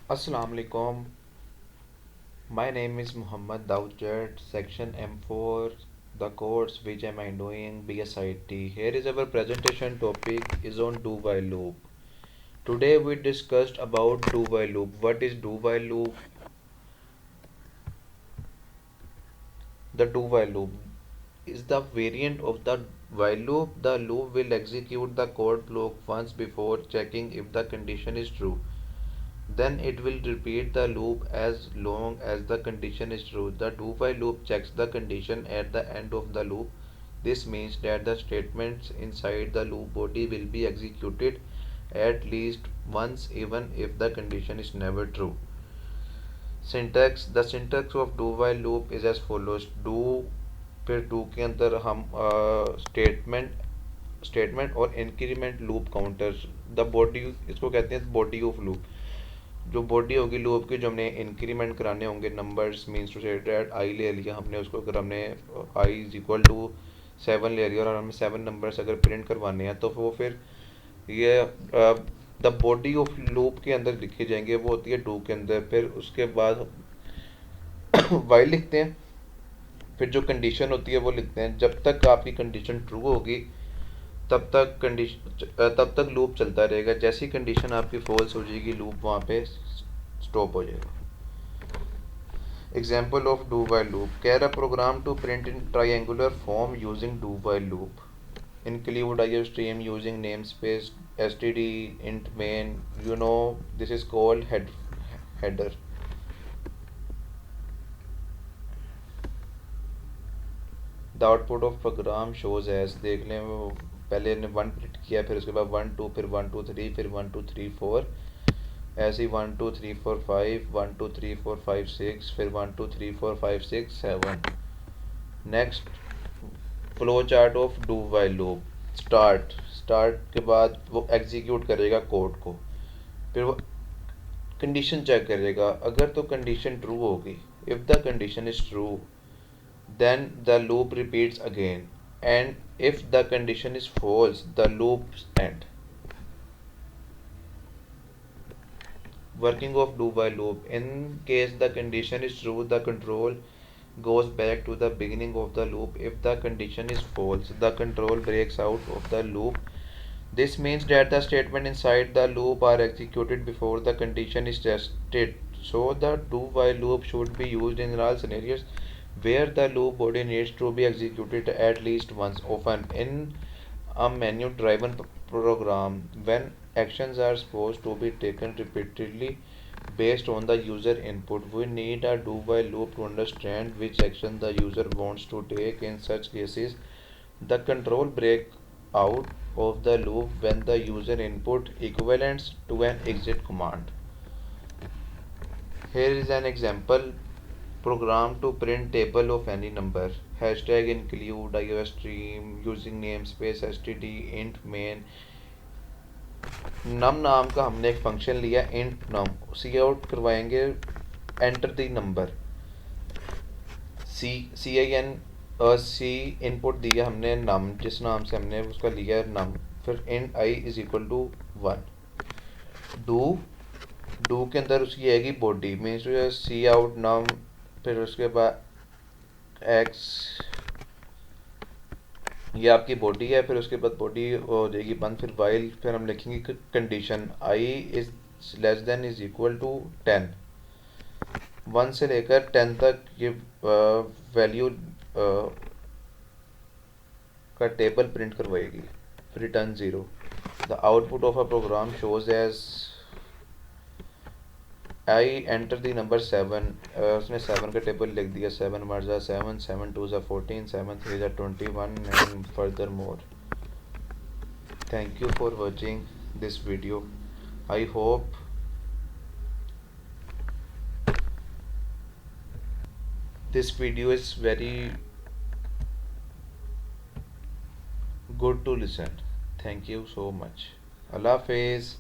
Assalamu alaikum. My name is Muhammad Daud Jet, section M4, the course which am I doing BSIT. Here is our presentation topic is on do while loop. Today we discussed about do while loop. What is do while loop? The do while loop is the variant of the while loop. The loop will execute the code block once before checking if the condition is true. Then it will repeat the loop as long as the condition is true. The do while loop checks the condition at the end of the loop. This means that the statements inside the loop body will be executed at least once even if the condition is never true. Syntax The syntax of do while loop is as follows. Do फिर do के अंदर हम statement और increment loop counter the body इसको कहते हैं body of loop जो body होगी लूप की जो हमने इंक्रीमेंट कराने होंगे नंबर्स मीन्स टू से डेट आई ले लिया हमने उसको अगर हमने आई इज इक्वल टू 7 ले लिया और हमें 7 नंबर्स अगर प्रिंट करवाने हैं तो वो फिर ये द बॉडी ऑफ लूप के अंदर लिखे जाएंगे वो होती है डू के अंदर फिर उसके बाद वाइल लिखते हैं फिर जो कंडीशन होती है वो लिखते हैं जब तक आपकी कंडीशन ट्रू होगी तब तक लूप चलता रहेगा जैसी कंडीशन आपकी फॉल्स हो जाएगी लूप वहाँ पे स्टॉप हो जाएगा example of do while loop कैर a program to print in triangular form using do while loop include IOStream using namespace std int main this is called header. The output of program shows as देख लें वो पहले ने 1 print किया फिर उसके बाद 1 2 फिर 1 2 3 फिर 1 2 3 4 ऐसे ही 1 2 3 4 5 1 2 3 4 5 6 फिर 1 2 3 4 5 6 7 next flow chart of do while loop start के बाद वो एग्जीक्यूट करेगा कोड को फिर वो कंडीशन चेक करेगा अगर तो कंडीशन ट्रू होगी if the condition is true then the loop repeats again and if the condition is false the loop ends. Working of do while loop in case the condition is true the control goes back to the beginning of the loop. If the condition is false the control breaks out of the loop. This means that the statement inside the loop are executed before the condition is tested. So the do while loop should be used in all scenarios where the loop body needs to be executed at least once, often in a menu driven program when actions are supposed to be taken repeatedly based on the user input. We need a do while loop to understand which action the user wants to take. In such cases, the control break out of the loop when the user input equivalents to an exit command. Here is an example program to print table of any number. Hashtag include IOStream using namespace std int main. num नाम का हमने एक function लिया int num C out करवाएंगे enter the number CIN C input दिया हमने num जिस नाम से हमने उसका लिया num फिर int I is equal to 1 do के अंदर उसकी आएगी body means C out num फिर उसके बाद एक्स ये आपकी बॉडी है फिर उसके बाद बॉडी हो जाएगी बंद फिर वाइल फिर हम लिखेंगे condition I is less than is equal to 10 1 से लेकर 10 तक ये वैल्यू का टेबल प्रिंट करवाएगी फिर return 0. The output of a program shows as I enter the number 7 उसने 7 का टेबल लिख दिया 7 वन जा 7 7 टू जा 14 7 3 जा 21 and further more. Thank you for watching this video. I hope this video is very good to listen. Thank you so much. Allah Hafiz.